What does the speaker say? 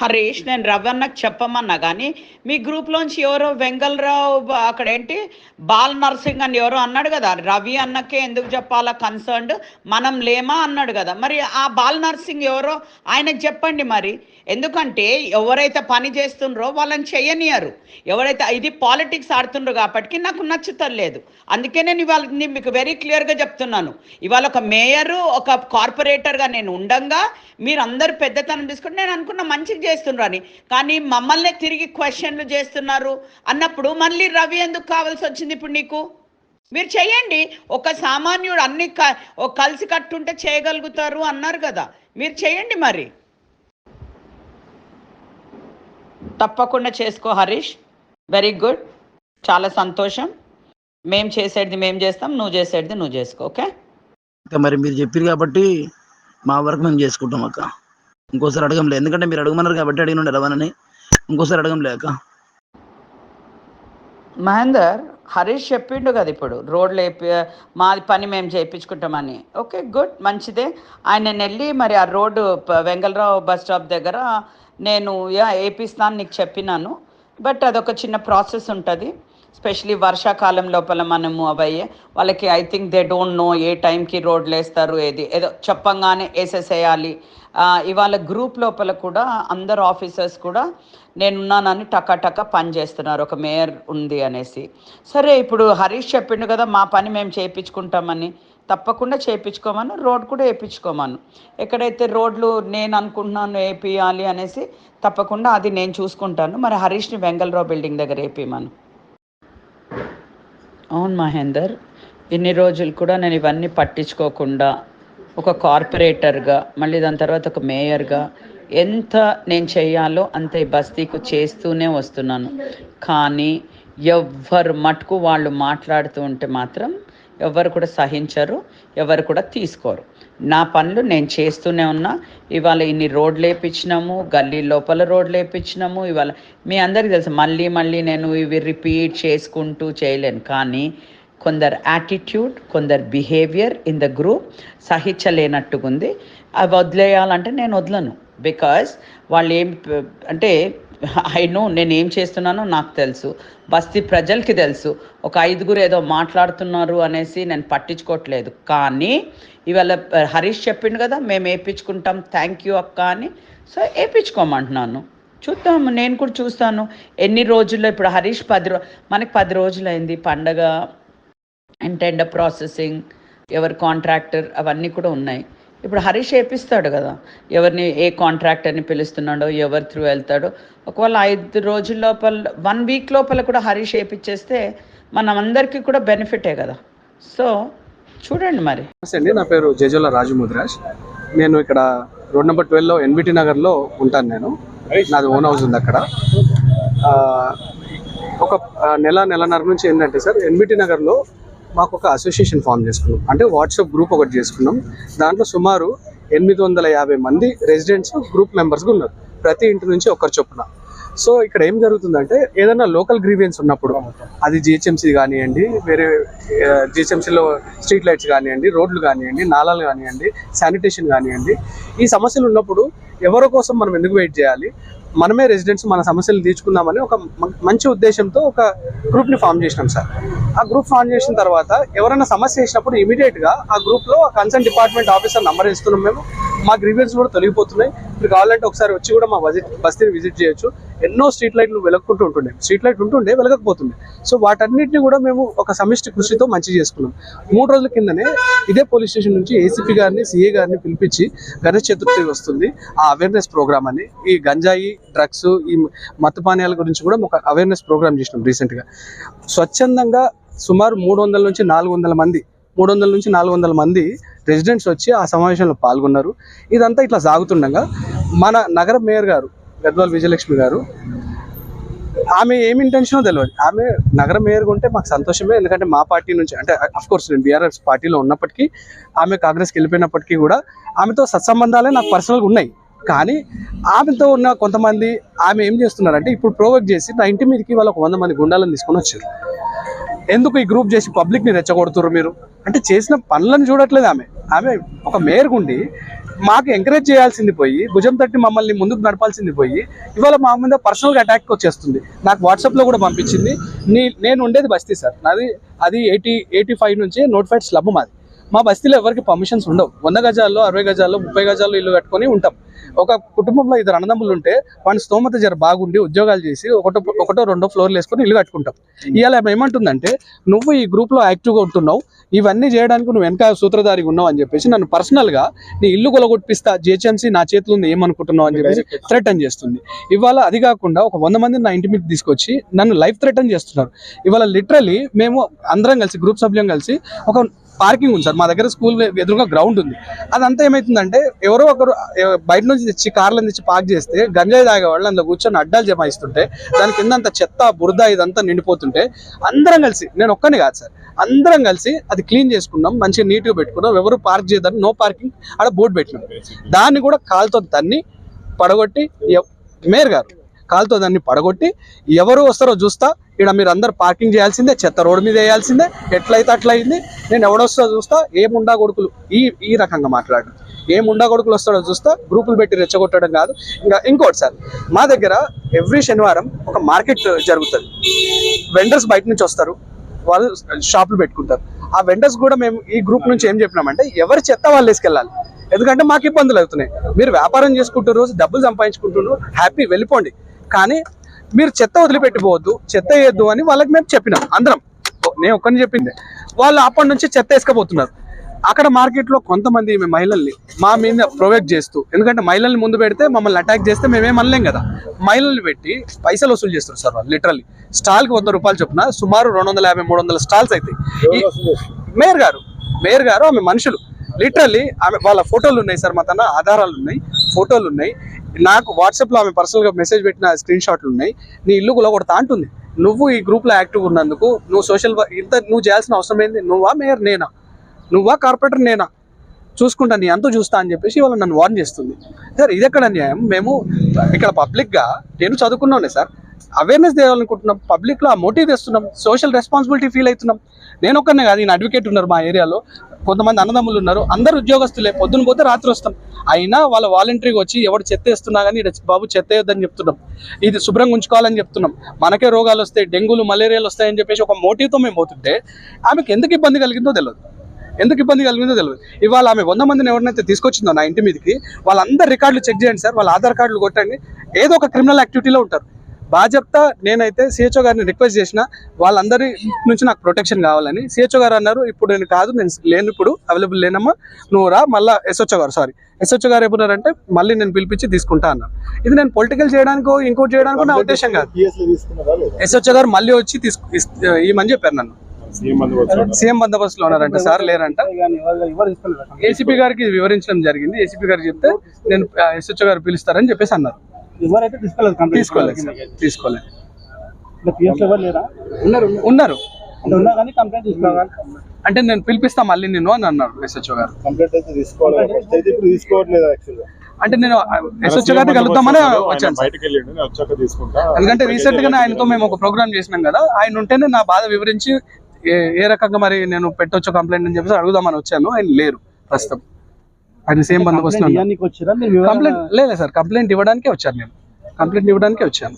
హరీష్, నేను రవణకు చెప్పమన్నా కానీ మీ గ్రూప్లోంచి ఎవరో వెంగళరావు అక్కడ ఏంటి బాల్ నర్సింగ్ అని ఎవరో అన్నాడు కదా, రవి అన్నకే ఎందుకు చెప్పాలా కన్సర్న్డ్, మనం లేమా అన్నాడు కదా. మరి ఆ బాల్ నర్సింగ్ ఎవరో ఆయనకు చెప్పండి మరి. ఎందుకంటే ఎవరైతే పని చేస్తుండ్రో వాళ్ళని చెయ్యనియరు, ఎవరైతే ఇది పాలిటిక్స్ ఆడుతుండ్రో కాబట్టి నాకు నచ్చుతలేదు. అందుకే నేను ఇవాళ మీకు వెరీ క్లియర్గా చెప్తున్నాను, ఇవాళ ఒక మేయరు ఒక కార్పొరేటర్గా నేను ఉండంగా మీరు అందరు పెద్దతనం తీసుకుంటే నేను అనుకున్న మంచిగా చేస్తున్నారు అని, కానీ మమ్మల్ని తిరిగి క్వశ్చన్లు చేస్తున్నారు అన్నప్పుడు మళ్ళీ రవి ఎందుకు కావాల్సి వచ్చింది ఇప్పుడు నీకు? మీరు చేయండి, ఒక సామాన్యుడు అన్ని కలిసి కట్టుంటే చేయగలుగుతారు అన్నారు కదా, మీరు చేయండి మరి. తప్పకుండా చేసుకో హరీష్, వెరీ గుడ్, చాలా సంతోషం. మేము చేసేది మేము చేస్తాం, నువ్వు చేసేది నువ్వు చేసుకో. ఓకే, మరి మీరు చెప్పారు కాబట్టి మా వరకు మేము చేసుకుంటాం అక్క. ఇంకోసారి అడగంలే, ఎందుకంటే మీరు అడగమన్నారు కాబట్టి అడిగిన రవాణని, ఇంకోసారి అడగంలే అక్క. మహేందర్, హరీష్ చెప్పిండు కదా ఇప్పుడు రోడ్లు మా పని మేము చేయించుకుంటామని. ఓకే గుడ్, మంచిదే. ఆయన వెళ్ళి మరి ఆ రోడ్డు వెంగళరావు బస్ స్టాప్ దగ్గర నేను వేపిస్తాను నీకు చెప్పినాను. బట్ అదొక చిన్న ప్రాసెస్ ఉంటుంది, స్పెషలీ వర్షాకాలం లోపల మనము అవయ్యే వాళ్ళకి I think they don't know ఏ టైంకి రోడ్లు వేస్తారు, ఏదో చెప్పంగానే వేసేసేయాలి. ఇవాళ గ్రూప్ లోపల కూడా అందరు ఆఫీసర్స్ కూడా నేనున్నానని టకా పని చేస్తున్నారు, ఒక మేయర్ ఉంది అనేసి. సరే ఇప్పుడు హరీష్ చెప్పిండు కదా మా పని మేము చేయించుకుంటామని, తప్పకుండా చేయించుకోమను, రోడ్ కూడా వేయించుకోమను. ఎక్కడైతే రోడ్లు నేను అనుకుంటున్నాను వేపియాలి అనేసి తప్పకుండా అది నేను చూసుకుంటాను. మరి హరీష్ని వెంగళరావు బిల్డింగ్ దగ్గర వేపిమను. అవును మహేందర్, ఇన్ని రోజులు కూడా నేను ఇవన్నీ పట్టించుకోకుండా ఒక కార్పొరేటర్గా, మళ్ళీ దాని తర్వాత ఒక మేయర్గా ఎంత నేను చేయాలో అంత ఈ బస్తీకు చేస్తూనే వస్తున్నాను. కానీ ఎవ్వరు మటుకు వాళ్ళు మాట్లాడుతూ ఉంటే మాత్రం ఎవరు కూడా సహించరు, ఎవరు కూడా తీసుకోరు. నా పనులు నేను చేస్తూనే ఉన్నా. ఇవాళ ఇన్ని రోడ్లు వేయించినాము, గల్లీ లోపల రోడ్లు వేయించినాము. ఇవాళ మీ అందరికీ తెలుసు, మళ్ళీ నేను ఇవి రిపీట్ చేసుకుంటూ చేయలేను. కానీ కొందరు యాటిట్యూడ్, కొందరు బిహేవియర్ ఇన్ ద గ్రూప్ సహించలేనట్టుగా ఉంది. అవి వదిలేయాలంటే నేను వదలను. బికాజ్ వాళ్ళు ఏం అంటే ఐ నో నేను ఏం చేస్తున్నానో నాకు తెలుసు, బస్తీ ప్రజలకి తెలుసు. ఒక 5గురు ఏదో మాట్లాడుతున్నారు అనేసి నేను పట్టించుకోవట్లేదు. కానీ ఇవాళ హరీష్ చెప్పిండు కదా మేము వేయించుకుంటాం, థ్యాంక్ యూ అక్క అని. సో వేయించుకోమంటున్నాను, చూద్దాము, నేను కూడా చూస్తాను ఎన్ని రోజుల్లో. ఇప్పుడు హరీష్ మనకి 10 రోజులైంది పండగ, అండ్ టెండర్ ప్రాసెసింగ్, ఎవరు కాంట్రాక్టర్ అవన్నీ కూడా ఉన్నాయి. ఇప్పుడు హరీష్ వేపిస్తాడు కదా, ఎవరిని ఏ కాంట్రాక్టర్ని పిలుస్తున్నాడో, ఎవరి త్రూ వెళ్తాడో. ఒకవేళ 5 రోజుల లోపల 1 వీక్ లోపల కూడా హరీష్ వేయించేస్తే మనం అందరికీ కూడా బెనిఫిటే కదా. సో చూడండి మరి. అండి, నా పేరు జేజోల రాజు ముద్రాజ్. నేను ఇక్కడ రోడ్ నెంబర్ 12లో ఎన్బిటి నగర్లో ఉంటాను. నాది ఓన్ హౌస్ ఉంది అక్కడ. ఒక నెలన్నర నుంచి ఏంటంటే సార్, ఎన్బిటి నగర్లో మాకు ఒక అసోసియేషన్ ఫామ్ చేసుకున్నాం, అంటే వాట్సాప్ గ్రూప్ ఒకటి చేసుకున్నాం. దాంట్లో సుమారు 850 మంది రెసిడెంట్స్ గ్రూప్ మెంబర్స్గా ఉన్నారు, ప్రతి ఇంటి నుంచి ఒకరు చొప్పున. సో ఇక్కడ ఏం జరుగుతుందంటే, ఏదైనా లోకల్ గ్రీవియన్స్ ఉన్నప్పుడు, అది జిహెచ్ఎంసీ కానివ్వండి, వేరే జిహెచ్ఎంసీలో స్ట్రీట్ లైట్స్ కానివ్వండి, రోడ్లు కానివ్వండి, నాలాలు కానివ్వండి, శానిటేషన్ కానివ్వండి, ఈ సమస్యలు ఉన్నప్పుడు ఎవరి కోసం మనం ఎందుకు వెయిట్ చేయాలి, మనమే రెసిడెంట్స్ మన సమస్యలు తీర్చుకుందామని ఒక మంచి ఉద్దేశంతో ఒక గ్రూప్ని ఫామ్ చేసినాం సార్. ఆ గ్రూప్ ఫామ్ చేసిన తర్వాత ఎవరైనా సమస్య చేసినప్పుడు ఇమీడియట్గా ఆ గ్రూప్లో కన్సర్న్ డిపార్ట్మెంట్ ఆఫీసర్ నెంబర్ ఇస్తున్నాం మేము. మా గ్రీవియన్స్ కూడా తొలగిపోతున్నాయి. మీరు కావాలంటే ఒకసారి వచ్చి కూడా మా బస్తీని విజిట్ చేయొచ్చు. ఎన్నో స్ట్రీట్ లైట్లు వెలగకుంటూ ఉంటుండే, స్ట్రీట్ లైట్ ఉంటుండే వెలగకపోతుండే. సో వాటన్నిటిని కూడా మేము ఒక సమిష్టి కృషితో మంచి చేసుకున్నాం. 3 రోజుల కిందనే ఇదే పోలీస్ స్టేషన్ నుంచి ఏసీపీ గారిని, సిఏ గారిని పిలిపించి గణేష్ చతుర్థి వస్తుంది, ఆ అవేర్నెస్ ప్రోగ్రామ్ అని, ఈ గంజాయి, డ్రగ్స్, ఈ మత్తు పానీయాల గురించి కూడా ఒక అవేర్నెస్ ప్రోగ్రామ్ చేసినాం రీసెంట్గా. స్వచ్ఛందంగా సుమారు 300 నుంచి 400 మంది రెసిడెంట్స్ వచ్చి ఆ సమావేశంలో పాల్గొన్నారు. ఇదంతా ఇట్లా సాగుతుండగా మన నగర మేయర్ గారు గద్వాల్ విజయలక్ష్మి గారు, ఆమె ఏమి ఇంటెన్షనో తెలియదు. ఆమె నగర మేయర్గా ఉంటే మాకు సంతోషమే, ఎందుకంటే మా పార్టీ నుంచి, అంటే అఫ్కోర్స్ నేను బీఆర్ఎస్ పార్టీలో ఉన్నప్పటికీ, ఆమె కాంగ్రెస్కి వెళ్ళిపోయినప్పటికీ కూడా ఆమెతో సత్సంబంధాలే నాకు పర్సనల్గా ఉన్నాయి. కానీ ఆమెతో ఉన్న కొంతమంది ఆమె ఏం చేస్తున్నారంటే, ఇప్పుడు ప్రొవోక్ చేసి నా ఇంటి మీదకి వాళ్ళ 100 మంది గుండాలను తీసుకొని వచ్చారు. ఎందుకు ఈ గ్రూప్ చేసి పబ్లిక్ని రెచ్చగొడుతున్నారు మీరు అంటే? చేసిన పనులను చూడట్లేదు ఆమె. ఒక మేయర్ గుండి మాకు ఎంకరేజ్ చేయాల్సింది పోయి, భుజం తట్టి మమ్మల్ని ముందుకు నడపాల్సింది పోయి, ఇవాళ మా మీద పర్సనల్గా అటాక్ వచ్చేస్తుంది. నాకు వాట్సాప్లో కూడా పంపించింది. నేను ఉండేది బస్తీ సార్, నాది అది 85 నుంచి నోటిఫైడ్ స్లబ్ మాది. మా బస్తీలో ఎవరికి పర్మిషన్స్ ఉండవు. 100 గజాల్లో 60 గజాల్లో 30 గజాల్లో ఇల్లు కట్టుకొని ఉంటాం. ఒక కుటుంబంలో 2 అన్నదమ్ములు ఉంటే వాడి స్తోమత జర బాగుండి ఉద్యోగాలు చేసి ఒకటో రెండో ఫ్లోర్లు వేసుకొని ఇల్లు కట్టుకుంటాం. ఇవాళ ఏమంటుందంటే, నువ్వు ఈ గ్రూప్లో యాక్టివ్గా ఉంటున్నావు, ఇవన్నీ చేయడానికి నువ్వు వెనక సూత్రధారిగా ఉన్నావు అని చెప్పేసి నన్ను పర్సనల్గా నీ ఇల్లు కొలగొట్టిస్తా, జిహెచ్ఎంసీ నా చేతిలో ఉంది ఏమనుకుంటున్నావు అని చెప్పేసి థ్రెటన్ చేస్తుంది. ఇవాళ అది కాకుండా ఒక 100 మందిని నా ఇంటి మీద తీసుకొచ్చి నన్ను లైఫ్ థ్రెటన్ చేస్తున్నారు. ఇవాళ లిటరలీ మేము అందరం కలిసి గ్రూప్ సభ్యులం కలిసి ఒక పార్కింగ్ ఉంది సార్, మా దగ్గర స్కూల్ ఎదురుగా గ్రౌండ్ ఉంది. అదంతా ఏమవుతుందంటే, ఎవరో ఒకరు బయట నుంచి తెచ్చి కార్లను తెచ్చి పార్క్ చేస్తే గంజాయి తాగేవాళ్ళు అందులో కూర్చొని అడ్డాలు జమాయిస్తుంటే, దాని కింద అంత చెత్త బురద ఇదంతా నిండిపోతుంటే అందరం కలిసి, నేను ఒక్కని కాదు సార్, అందరం కలిసి అది క్లీన్ చేసుకున్నాం, మంచిగా నీట్గా పెట్టుకున్నాం. ఎవరు పార్క్ చేయదని నో పార్కింగ్ ఆడ బోర్డు పెట్టినాం. దాన్ని కూడా కాలుతో దాన్ని పడగొట్టి, మేయర్ గారు కాలుతో దాన్ని పడగొట్టి, ఎవరు వస్తారో చూస్తా, ఇక్కడ మీరు అందరు పార్కింగ్ చేయాల్సిందే, చెత్త రోడ్డు మీద వేయాల్సిందే, ఎట్లయితే అట్లా అయింది, నేను ఎవడొస్తా చూస్తా, ఏముండా కొడుకులు ఈ రకంగా మాట్లాడడం, ఏముండా కొడుకులు వస్తాడో చూస్తా, గ్రూపులు పెట్టి రెచ్చగొట్టడం కాదు. ఇంకా ఇంకోటి సార్, మా దగ్గర ఎవ్రీ శనివారం ఒక మార్కెట్ జరుగుతుంది. వెండర్స్ బయట నుంచి వస్తారు, వాళ్ళు షాపులు పెట్టుకుంటారు. ఆ వెండర్స్ కూడా మేము ఈ గ్రూప్ నుంచి ఏం చెప్పినామంటే, ఎవరి చెత్త వాళ్ళు వేసుకెళ్ళాలి, ఎందుకంటే మాకు ఇబ్బందులు అవుతున్నాయి. మీరు వ్యాపారం చేసుకుంటారు, రోజు డబ్బులు సంపాదించుకుంటున్నారు, హ్యాపీ వెళ్ళిపోండి, కానీ మీరు చెత్త వదిలిపెట్టిపోవద్దు, చెత్త వేయద్దు అని వాళ్ళకి మేము చెప్పినాం అందరం. నేను ఒక్కరిని చెప్పింది, వాళ్ళు అప్పటి నుంచి చెత్త వేసుకపోతున్నారు. అక్కడ మార్కెట్లో కొంతమంది మహిళల్ని మా మీద ప్రొవోక్ చేస్తూ, ఎందుకంటే మహిళల్ని ముందు పెడితే మమ్మల్ని అటాక్ చేస్తే మేమేం అనలేం కదా, మహిళల్ని పెట్టి పైసలు వసూలు చేస్తారు సార్ వాళ్ళు. లిటరల్లీ స్టాల్కి 100 రూపాయలు చొప్పున సుమారు 250-300 స్టాల్స్ అవుతాయి. మేయర్ గారు ఆమె మనుషులు, లిటరల్లీ ఆమె వాళ్ళ ఫోటోలు ఉన్నాయి సార్, మా తన ఆధారాలు ఉన్నాయి, ఫోటోలు ఉన్నాయి. నాకు వాట్సాప్లో ఆమె పర్సనల్గా మెసేజ్ పెట్టిన స్క్రీన్ షాట్లు ఉన్నాయి. నీ ఇల్లు కొలగొడతా అంటుంది. నువ్వు ఈ గ్రూప్లో యాక్టివ్ ఉన్నందుకు నువ్వు సోషల్ ఇంత నువ్వు చేయాల్సిన అవసరం ఏంది? నువ్వా మేయర్ నేనా, నువ్వా కార్పొరేటర్ నేనా, చూసుకుంటా, నీ అంతా చూస్తా అని చెప్పేసి వాళ్ళు నన్ను వార్న్ చేస్తుంది. సార్ ఇది ఎక్కడ అన్యాయం? మేము ఇక్కడ పబ్లిక్గా, నేను చదువుకున్నానే సార్, అవేర్నెస్ తేవాలనుకుంటున్నాం, పబ్లిక్లో ఆ మోటివ్ తెస్తున్నాం, సోషల్ రెస్పాన్సిబిలిటీ ఫీల్ అవుతున్నాం. నేను ఒక్కనే కాదు, ఈయన అడ్వకేట్ ఉన్నారు మా ఏరియాలో, కొంతమంది అన్నదమ్ములు ఉన్నారు, అందరు ఉద్యోగస్తులే, పొద్దున పోతే రాత్రి వస్తాం. అయినా వాళ్ళ వాలంటరీగా వచ్చి ఎవరు చెత్త వేస్తున్నా కానీ బాబు చెత్త వేయొద్దని చెప్తున్నాం, ఇది శుభ్రంగా ఉంచుకోవాలని చెప్తున్నాం. మనకే రోగాలు వస్తాయి, డెంగ్యూలు మలేరియాలు వస్తాయని చెప్పేసి ఒక మోటివ్తో మేము పోతుంటే ఆమెకు ఎందుకు ఇబ్బంది కలిగిందో తెలియదు. ఇవాళ ఆమె 100 మందిని ఎవరినైతే తీసుకొచ్చిందో నా ఇంటి మీదకి, వాళ్ళందరి రికార్డులు చెక్ చేయండి సార్, వాళ్ళ ఆధార్ కార్డులు కొట్టండి, ఏదో ఒక క్రిమినల్ యాక్టివిటీలో ఉంటారు. బాధ్యత నేనైతే సిహెచ్ఓ గారిని రిక్వెస్ట్ చేసిన, వాళ్ళందరి నుంచి నాకు ప్రొటెక్షన్ కావాలని. సిహెచ్ఓ గారు అన్నారు, ఇప్పుడు నేను కాదు, నేను లేను, ఇప్పుడు అవైలబుల్ లేనమ్మా, నువ్వు రా. మళ్ళీ ఎస్హెచ్ఓ గారు ఏమన్నారంటే, మళ్ళీ నేను పిలిపించి తీసుకుంటా అన్నారు. ఇది నేను పొలిటికల్ చేయడానికో ఇంకోటి చేయడానికో నా ఉద్దేశం కాదు. ఎస్హెచ్ఓ గారు మళ్ళీ వచ్చి ఈమని చెప్పారు నన్ను. సీఎం బందోబస్తులో ఉన్నారంట సార్, లేరంట. ఏసీపీ గారికి వివరించడం జరిగింది. ఏసీపీ గారికి చెప్తే నేను ఎస్హెచ్ఓ గారు పిలుస్తారని చెప్పేసి అన్నారు. తీసుకోలేదు. ఉన్నారు అంటే నేను పిలిపిస్తా మళ్ళీ నేను అని అన్నారు ఎస్హెచ్ఓ గారు. అంటే నేను ఎస్హెచ్ఓ గారిని కలుద్దామని వచ్చాను, ఎందుకంటే రీసెంట్ గానే ఆయనతో మేము ఒక ప్రోగ్రామ్ చేసినాం కదా, ఆయన ఉంటేనే నా బాధ వివరించి ఏ రకంగా మరి నేను పెట్టొచ్చు కంప్లైంట్ అని చెప్పేసి అడుగుదామని వచ్చాను. ఆయన లేరు ప్రస్తుతం, ఆయన సేమ్ బందోబస్తు. కంప్లైంట్ లేదు సార్, కంప్లైంట్ ఇవ్వడానికే వచ్చాను నేను, కంప్లైంట్ ఇవ్వడానికే వచ్చాను.